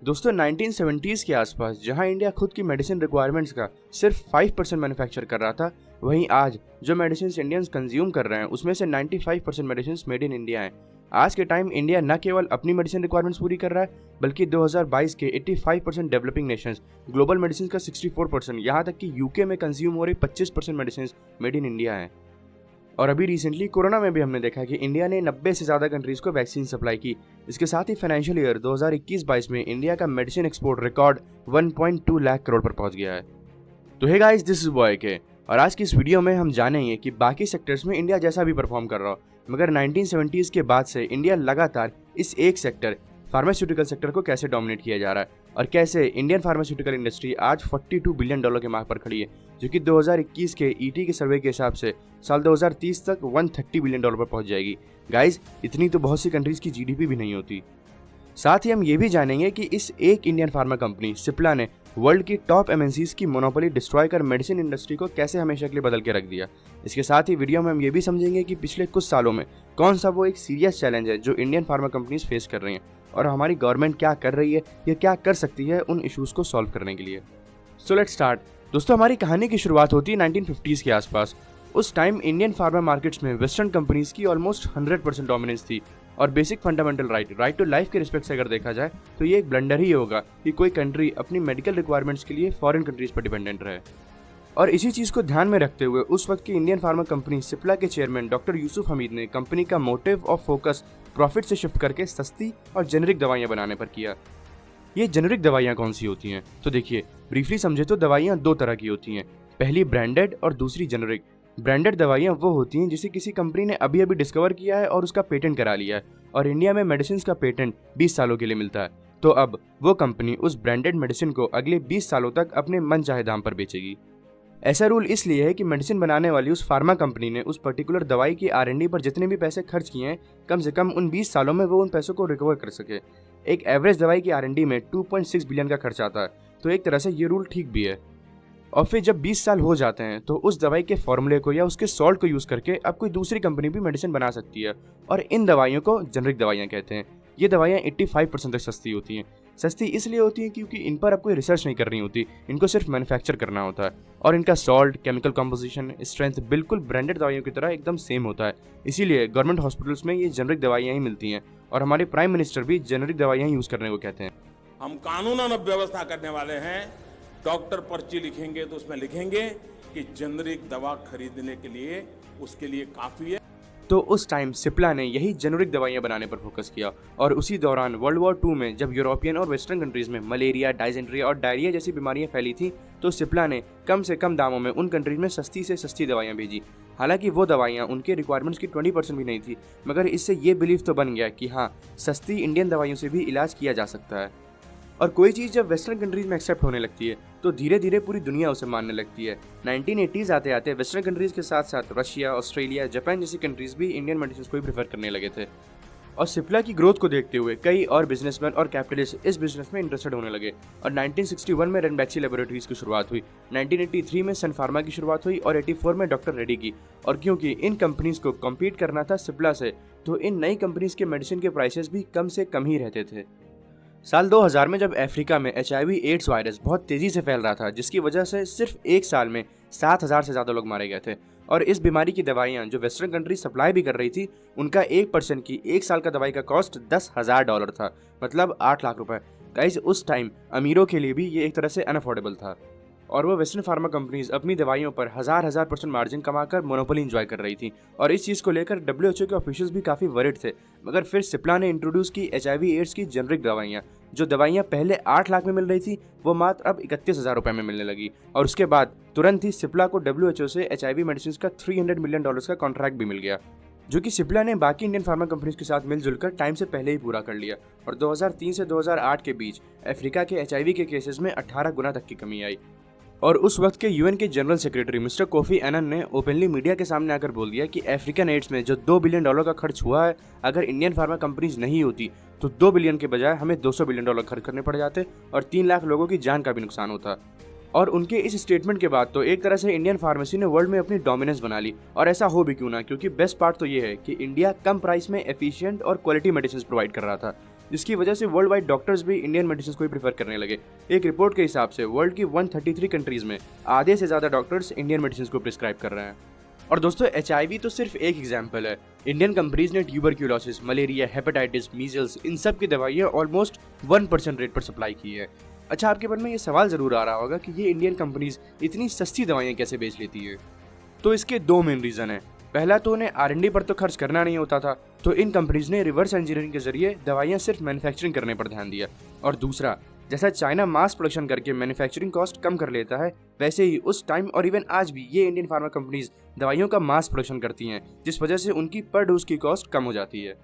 दोस्तों 1970s के आसपास जहां इंडिया खुद की मेडिसिन रिक्वायरमेंट्स का सिर्फ 5% मैन्युफैक्चर कर रहा था, वहीं आज जो मेडिसिन इंडियंस कंज्यूम कर रहे हैं उसमें से 95% मेडिसिन मेड इन इंडिया हैं। आज के टाइम इंडिया न केवल अपनी मेडिसिन रिक्वायरमेंट्स पूरी कर रहा है, बल्कि 2022 के 85% डेवलपिंग नेशंस, ग्लोबल मेडिसिन का 64%, यहाँ तक कि यूके में कंज्यूम हो रही 25% मेडिसिन मेड इन इंडिया है। और अभी रिसेंटली कोरोना में भी हमने देखा कि इंडिया ने 90 से ज़्यादा कंट्रीज़ को वैक्सीन सप्लाई की। इसके साथ ही फाइनेंशियल ईयर 2021-22 में इंडिया का medicine export record 1.2 lakh crore पर पहुंच गया है। तो hey guys, this is boy K, और आज की इस वीडियो में हम जानेंगे कि बाकी सेक्टर्स में इंडिया जैसा भी परफॉर्म कर रहा हो, मगर 1970s के बाद से इंडिया लगातार इस एक सेक्टर फार्मास्यूटिकल सेक्टर को कैसे डोमिनेट किया जा रहा है और कैसे इंडियन फार्मास्यूटिकल इंडस्ट्री आज $42 बिलियन के मार्क पर खड़ी है, जो कि 2021 के ईटी के सर्वे के हिसाब से साल 2030 तक $130 बिलियन पर पहुंच जाएगी। गाइज, इतनी तो बहुत सी कंट्रीज की जीडीपी भी नहीं होती। साथ ही हम ये भी जानेंगे कि इस एक इंडियन फार्मा कंपनी सिप्ला ने वर्ल्ड की टॉप एमएनसीज की मोनोपोली डिस्ट्रॉय कर मेडिसिन इंडस्ट्री को कैसे हमेशा के लिए बदल के रख दिया। इसके साथ ही वीडियो में हम ये भी समझेंगे कि पिछले कुछ सालों में कौन सा वो एक सीरियस चैलेंज है जो इंडियन फार्मा कंपनीज फेस कर रही हैं और हमारी गवर्नमेंट क्या कर रही है या क्या कर सकती है उन इशूज़ को सॉल्व करने के लिए। So let's start. दोस्तों, हमारी कहानी की शुरुआत होती है 1950s के आसपास। उस टाइम इंडियन फार्मा मार्केट्स में वेस्टर्न कंपनीज की ऑलमोस्ट 100% डोमिनेंस थी और basic fundamental right to life के रिस्पेक्ट से अगर देखा जाए तो ये एक ब्लंडर ही होगा कि कोई कंट्री अपनी मेडिकल रिक्वायरमेंट्स के लिए फॉरेन कंट्रीज पर डिपेंडेंट रहे। और इसी चीज़ को ध्यान में रखते हुए उस वक्त की इंडियन फार्मा कंपनी सिप्ला के चेयरमैन डॉक्टर यूसुफ हमीद ने कंपनी का मोटिव ऑफ फोकस प्रॉफिट से शिफ्ट करके सस्ती और जेनेरिक दवाइयाँ बनाने पर किया। ये जेनेरिक दवाइयाँ कौन सी होती हैं? तो देखिए, ब्रीफली समझे तो दवाइयाँ दो तरह की होती हैं, पहली ब्रांडेड और दूसरी जेनेरिक। ब्रांडेड दवाइयाँ वो होती हैं जिसे किसी कंपनी ने अभी अभी डिस्कवर किया है और उसका पेटेंट करा लिया है, और इंडिया में मेडिसिन का पेटेंट 20 सालों के लिए मिलता है। तो अब वो कंपनी उस ब्रांडेड मेडिसिन को अगले 20 सालों तक अपने मनचाहे दाम पर बेचेगी। ऐसा रूल इसलिए है कि मेडिसिन बनाने वाली उस फार्मा कंपनी ने उस पर्टिकुलर दवाई की R&D पर जितने भी पैसे खर्च किए हैं, कम से कम उन 20 सालों में वो उन पैसों को रिकवर कर सके। एक एवरेज दवाई की R&D में 2.6 बिलियन का खर्च आता है, तो एक तरह से ये रूल ठीक भी है। और फिर जब 20 साल हो जाते हैं तो उस दवाई के फॉर्मूले को या उसके सॉल्ट को यूज़ करके अब कोई दूसरी कंपनी भी मेडिसिन बना सकती है, और इन दवाइयों को जेनेरिक दवाइयाँ कहते हैं। ये दवाइयाँ 85% तक सस्ती होती हैं। सस्ती इसलिए होती हैं क्योंकि इन पर अब कोई रिसर्च नहीं करनी होती, इनको सिर्फ मैन्युफैक्चर करना होता है, और इनका सॉल्ट, केमिकल कंपोजिशन, स्ट्रेंथ बिल्कुल ब्रांडेड दवाइयों की तरह एकदम सेम होता है। इसीलिए गवर्नमेंट हॉस्पिटल्स में ये जेनेरिक दवाइयाँ ही मिलती हैं, और हमारे प्राइम मिनिस्टर भी जेनेरिक दवाइयाँ यूज़ करने को कहते हैं। हम कानूनन व्यवस्था करने वाले हैं। डॉक्टर पर्ची लिखेंगे तो उसमें लिखेंगे कि जेनेरिक दवा खरीदने के लिए उसके लिए काफी है। तो उस टाइम सिप्ला ने यही जेनेरिक दवाइयां बनाने पर फोकस किया, और उसी दौरान वर्ल्ड वॉर 2 में जब यूरोपियन और वेस्टर्न कंट्रीज में मलेरिया, डायसेंट्री और डायरिया जैसी बीमारियां फैली थी, तो सिप्ला ने कम से कम दामों में उन कंट्रीज में सस्ती से सस्ती दवाइयां भेजी। हालांकि वो दवाइयां उनके रिक्वायरमेंट्स की 20% भी नहीं थी, मगर इससे ये बिलीव तो बन गया कि हाँ, सस्ती इंडियन दवाइयों से भी इलाज किया जा सकता है। और कोई चीज़ जब वेस्टर्न कंट्रीज में एक्सेप्ट होने लगती है तो धीरे धीरे पूरी दुनिया उसे मानने लगती है। 1980s आते आते वेस्टर्न कंट्रीज के साथ साथ रशिया, ऑस्ट्रेलिया, जापान जैसी कंट्रीज भी इंडियन मेडिसिन को ही प्रेफर करने लगे थे। और सिप्ला की ग्रोथ को देखते हुए कई और बिजनेसमैन और कैपिटलिस्ट इस बिजनेस में इंटरेस्टेड होने लगे, और 1961 में रेनबैक्सी लेबोरेटरीज की शुरुआत हुई, 1983 में सन फार्मा की शुरुआत हुई और 84 में डॉक्टर रेड्डी की। और क्योंकि इन कंपनीज को कम्पीट करना था सिप्ला से, तो इन नई कंपनीज के मेडिसिन के प्राइसेस भी कम से कम ही रहते थे। साल 2000 में जब अफ्रीका में HIV एड्स वायरस बहुत तेज़ी से फैल रहा था, जिसकी वजह से सिर्फ एक साल में 7,000 से ज़्यादा लोग मारे गए थे, और इस बीमारी की दवाइयाँ जो वेस्टर्न कंट्री सप्लाई भी कर रही थी, उनका 1% की एक साल का दवाई का कॉस्ट $10,000 था, मतलब 8 लाख रुपए। गाइस, उस टाइम अमीरों के लिए भी ये एक तरह से अनअफोर्डेबल था, और वो वेस्टर्न फार्मा कंपनीज अपनी दवाइयों पर हजार % मार्जिन कमाकर मोनोपोली एंजॉय कर रही थी, और इस चीज़ को लेकर WHO के ऑफिशियल्स भी काफ़ी वरिड थे। मगर फिर सिप्ला ने इंट्रोड्यूस की HIV एड्स की जेनेरिक दवाइयाँ। जो दवाइयाँ पहले 8 लाख में मिल रही थी, वो मात्र अब 31,000 रुपये में मिलने लगी, और उसके बाद तुरंत ही सिप्ला को WHO से HIV मेडिसिन का $300 मिलियन का कॉन्ट्रैक्ट भी मिल गया, जो कि सिप्ला ने बाकी इंडियन फार्मा कंपनीज के साथ मिलजुल कर टाइम से पहले ही पूरा कर लिया। और 2003 से 2008 के बीच अफ्रीका के HIV के केसेस में 18 गुना तक की कमी आई। और उस वक्त के UN के जनरल सेक्रेटरी मिस्टर कोफी एनन ने ओपनली मीडिया के सामने आकर बोल दिया कि अफ्रीकन एड्स में जो $2 बिलियन का खर्च हुआ है, अगर इंडियन फार्मा कंपनीज नहीं होती तो 2 बिलियन के बजाय हमें $200 बिलियन खर्च करने पड़ जाते और 3 लाख लोगों की जान का भी नुकसान होता। और उनके इस स्टेटमेंट के बाद तो एक तरह से इंडियन फार्मेसी ने वर्ल्ड में अपनी डोमिनेंस बना ली, और ऐसा हो भी क्यों ना, क्योंकि बेस्ट पार्ट तो ये है कि इंडिया कम प्राइस में एफिशिएंट और क्वालिटी मेडिसिन प्रोवाइड कर रहा था। जिसकी वजह से वर्ल्ड वाइड डॉक्टर्स भी इंडियन मेडिसिन को ही प्रीफर करने लगे। एक रिपोर्ट के हिसाब से वर्ल्ड की 133 कंट्रीज में आधे से ज़्यादा डॉक्टर्स इंडियन मेडिसिन को प्रिस्क्राइब कर रहे हैं। और दोस्तों HIV तो सिर्फ एक एग्जाम्पल है। इंडियन कंपनीज ने ट्यूबरक्यूलोसिस, मलेरिया, हेपेटाइटिस, मीजल्स, इन सब की दवाइयाँ ऑलमोस्ट 1% रेट पर सप्लाई की है। अच्छा, आपके मन में ये सवाल ज़रूर आ रहा होगा कि ये इंडियन कंपनीज इतनी सस्ती दवाइयाँ कैसे बेच लेती है। तो इसके दो मेन रीज़न है। पहला तो उन्हें R&D पर तो खर्च करना नहीं होता था, तो इन कंपनीज ने रिवर्स इंजीनियरिंग के जरिए दवाइयाँ सिर्फ मैन्युफैक्चरिंग करने पर ध्यान दिया। और दूसरा, जैसा चाइना मास प्रोडक्शन करके मैन्युफैक्चरिंग कॉस्ट कम कर लेता है, वैसे ही उस टाइम और इवन आज भी ये इंडियन फार्मा कंपनीज दवाइयों का मास प्रोडक्शन करती हैं, जिस वजह से उनकी पर डोज की कॉस्ट कम हो जाती है।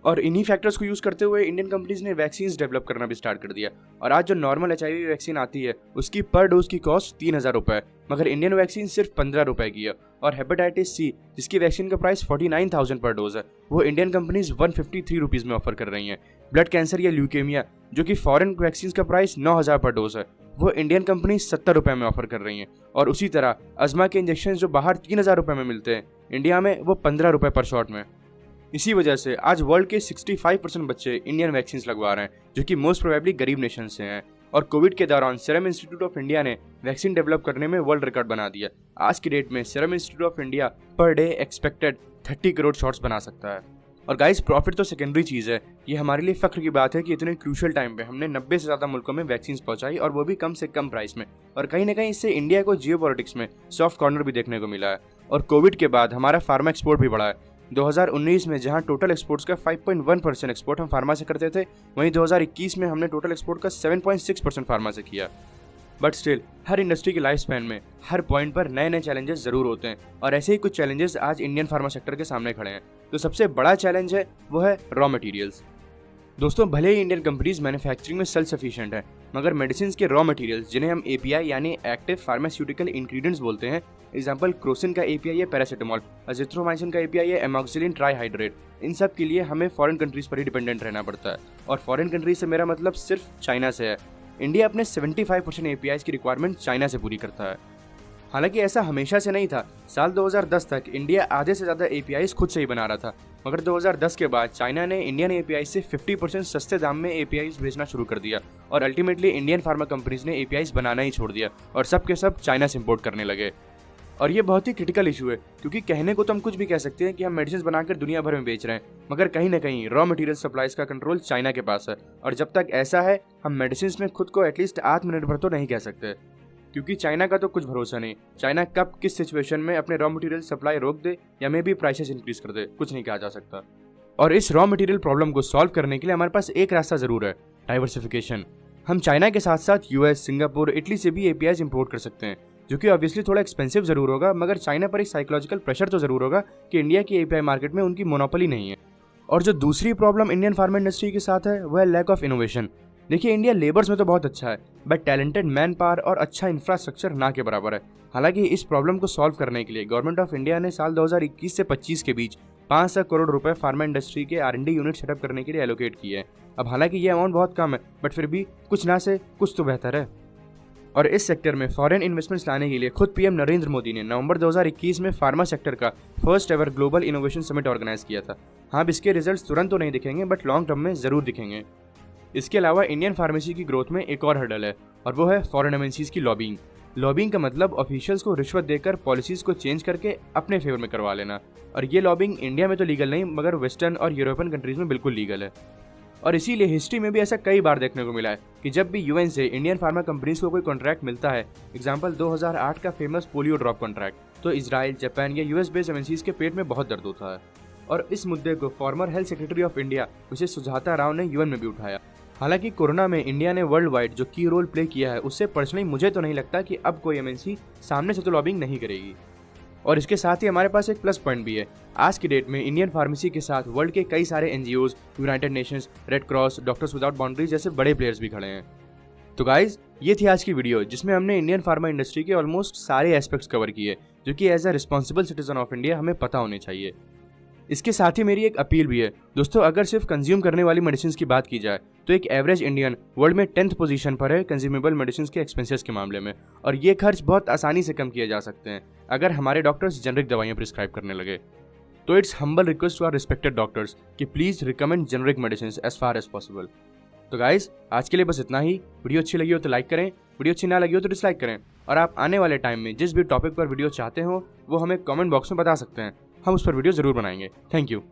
और इन्हीं फैक्टर्स को यूज करते हुए इंडियन कंपनीज ने वैक्सीन डेवलप करना भी स्टार्ट कर दिया। और आज जो नॉर्मल HIV वैक्सीन आती है उसकी पर डोज की कॉस्ट 3000 रुपये, मगर इंडियन वैक्सीन सिर्फ 15 रुपये की है। और हेपेटाइटिस C, जिसकी वैक्सीन का प्राइस 49,000 पर डोज है, वो इंडियन कंपनीज 153 रुपीज़ में ऑफर कर रही हैं। ब्लड कैंसर या ल्यूकेमिया, जो कि फॉरेन वैक्सीन का प्राइस 9000 पर डोज है, वो इंडियन कंपनी 70 रुपये में ऑफर कर रही हैं। और उसी तरह अजमा के इंजेक्शन जो बाहर 3000 रुपये में मिलते हैं, इंडिया में वो 15 रुपये पर शॉट में। इसी वजह से आज वर्ल्ड के 65% बच्चे इंडियन वैक्सीन लगवा रहे हैं, जो कि मोस्ट प्रोबेबली गरीब नेशन से हैं। और कोविड के दौरान सीरम इंस्टीट्यूट ऑफ इंडिया ने वैक्सीन डेवलप करने में वर्ल्ड रिकॉर्ड बना दिया। आज की डेट में serum institute of India per day expected 30 crore shots बना सकता है। और गाइस, प्रॉफिट तो सेकेंडरी चीज़ है। ये हमारे लिए फख्र की बात है कि इतने क्रूशियल टाइम पे हमने 90 से ज़्यादा मुल्कों में वैक्सीन पहुंचाई, और वो भी कम से कम प्राइस में। और कहीं ना कहीं इससे इंडिया को जियो पॉलिटिक्स में सॉफ्ट कॉर्नर भी देखने को मिला है। और कोविड के बाद हमारा फार्मा एक्सपोर्ट भी बढ़ा है। 2019 में जहां टोटल एक्सपोर्ट्स का 5.1% एक्सपोर्ट हम फार्मा से करते थे, वहीं 2021 में हमने टोटल एक्सपोर्ट का 7.6% फार्मा से किया। बट स्टिल, हर इंडस्ट्री के लाइफ स्पैन में हर पॉइंट पर नए नए चैलेंजेस जरूर होते हैं, और ऐसे ही कुछ चैलेंजेस आज इंडियन फार्मा सेक्टर के सामने खड़े हैं। तो सबसे बड़ा चैलेंज है वो है रॉ मटेरियल्स। दोस्तों, भले ही इंडियन कंपनीज मैन्युफैक्चरिंग में सेल्फ सफिशिएंट है, मगर मेडिसिन के रॉ मटेरियल्स, जिन्हें हम API यानी एक्टिव फार्मास्यूटिकल इंग्रेडिएंट्स बोलते हैं, एग्जाम्पल क्रोसिन का API है पैरासीटामोल, अजिथ्रोमाइसिन का API है एमॉक्सिलिन ट्राईहाइड्रेट, इन सब के लिए हमें फॉरेन कंट्रीज पर ही डिपेंडेंट रहना पड़ता है। और फॉरेन कंट्रीज से मेरा मतलब सिर्फ चाइना से है। इंडिया अपने 75% APIs की रिक्वायरमेंट चाइना से पूरी करता है। हालांकि ऐसा हमेशा से नहीं था। साल 2010 तक इंडिया आधे से ज़्यादा APIs खुद से ही बना रहा था, मगर 2010 के बाद चाइना ने इंडियन APIs से 50% सस्ते दाम में APIs बेचना शुरू कर दिया, और अल्टीमेटली इंडियन फार्मा कंपनीज ने APIs बनाना ही छोड़ दिया, और सब के सब चाइना से इम्पोर्ट करने लगे। और ये बहुत ही क्रिटिकल इशू है, क्योंकि कहने को तो हम कुछ भी कह सकते हैं कि हम मेडिसिन बनाकर दुनिया भर में बेच रहे हैं, मगर कहीं ना कहीं रॉ मटेरियल सप्लाईज का कंट्रोल चाइना के पास है। और जब तक ऐसा है, हम मेडिसिन में खुद को एटलीस्ट आत्मनिर्भर तो नहीं कह सकते, क्योंकि चाइना का तो कुछ भरोसा नहीं। चाइना कब किस सिचुएशन में अपने रॉ मटेरियल सप्लाई रोक दे या मे भी प्राइसेस इंक्रीज कर दे, कुछ नहीं कहा जा सकता। और इस रॉ मटेरियल प्रॉब्लम को सॉल्व करने के लिए हमारे पास एक रास्ता जरूर है, डाइवर्सिफिकेशन। हम चाइना के साथ साथ US, सिंगापुर, इटली से भी APIs इंपोर्ट कर सकते हैं, जो कि ऑब्वियसली थोड़ा एक्सपेंसिव जरूर होगा, मगर चाइना पर एक साइकोलॉजिकल प्रेशर तो जरूर होगा कि इंडिया की API मार्केट में उनकी मोनोपोली नहीं है। और जो दूसरी प्रॉब्लम इंडियन फार्मा इंडस्ट्री के साथ है वो है लैक ऑफ इनोवेशन। देखिए, इंडिया लेबर्स में तो बहुत अच्छा है, बट टैलेंटेड मैन पावर और अच्छा इंफ्रास्ट्रक्चर ना के बराबर है। हालांकि इस प्रॉब्लम को सॉल्व करने के लिए गवर्नमेंट ऑफ इंडिया ने साल 2021 से 25 के बीच 500 करोड़ रुपए फार्मा इंडस्ट्री के R&D यूनिट सेटअप करने के लिए एलोकेट किए हैं। अब हालांकि ये अमाउंट बहुत कम है, बट फिर भी कुछ ना से कुछ तो बेहतर है। और इस सेक्टर में फॉरेन इन्वेस्टमेंट्स लाने के लिए खुद PM नरेंद्र मोदी ने नवंबर 2021 में फार्मा सेक्टर का first ever global innovation summit organise किया था। हाँ, इसके रिजल्ट्स तुरंत तो नहीं दिखेंगे, बट लॉन्ग टर्म में जरूर दिखेंगे। इसके अलावा इंडियन फार्मेसी की ग्रोथ में एक और हर्डल है, और वो है फॉरेन एमएनसीज की लॉबिंग। लॉबिंग का मतलब ऑफिशियल्स को रिश्वत देकर पॉलिसीज को चेंज करके अपने फेवर में करवा लेना। और ये लॉबिंग इंडिया में तो लीगल नहीं, मगर वेस्टर्न और यूरोपियन कंट्रीज में बिल्कुल लीगल है। और इसीलिए हिस्ट्री में भी ऐसा कई बार देखने को मिला है कि जब भी UN से इंडियन फार्मा कंपनीज को कोई कॉन्ट्रैक्ट मिलता है, एग्जाम्पल 2008 का फेमस पोलियो ड्रॉप कॉन्ट्रैक्ट, तो इजराइल, जापान या US बेस्ड एमएनसीज के पेट में बहुत दर्द होता है। और इस मुद्दे को farmer health secretary of India Mrs Sujata Rao ने UN में भी उठाया। हालांकि कोरोना में इंडिया ने वर्ल्ड वाइड जो की रोल प्ले किया है, उससे पर्सनली मुझे तो नहीं लगता कि अब कोई MNC सामने से तो लॉबिंग नहीं करेगी। और इसके साथ ही हमारे पास एक प्लस पॉइंट भी है। आज की डेट में इंडियन फार्मेसी के साथ वर्ल्ड के कई सारे NGOs, United Nations, red cross, doctors without boundaries जैसे बड़े प्लेयर्स भी खड़े हैं। तो गाइज, ये थी आज की वीडियो, जिसमें हमने इंडियन फार्मा इंडस्ट्री के ऑलमोस्ट सारे एस्पेक्ट्स कवर किए, जो कि as a responsible citizen of India हमें पता होने चाहिए। इसके साथ ही मेरी एक अपील भी है दोस्तों, अगर सिर्फ कंज्यूम करने वाली मेडिसिन की बात की जाए तो एक एवरेज इंडियन वर्ल्ड में 10th पोजीशन पर है कंज्यूमेबल मेडिसिन के एक्सपेंसेस के मामले में, और ये खर्च बहुत आसानी से कम किए जा सकते हैं अगर हमारे डॉक्टर्स जेनरिक दवाइयाँ प्रिस्क्राइब करने लगे। तो it's humble request to our respected doctors कि please recommend generic medicine as far as possible. तो गाइज आज के लिए बस इतना ही। वीडियो अच्छी लगी हो तो लाइक करें, वीडियो अच्छी ना लगी हो तो डिसलाइक करें, और आप आने वाले टाइम में जिस भी टॉपिक पर वीडियो चाहते हो वो हमें कमेंट बॉक्स में बता सकते हैं, हम उस पर वीडियो ज़रूर बनाएंगे। Thank you.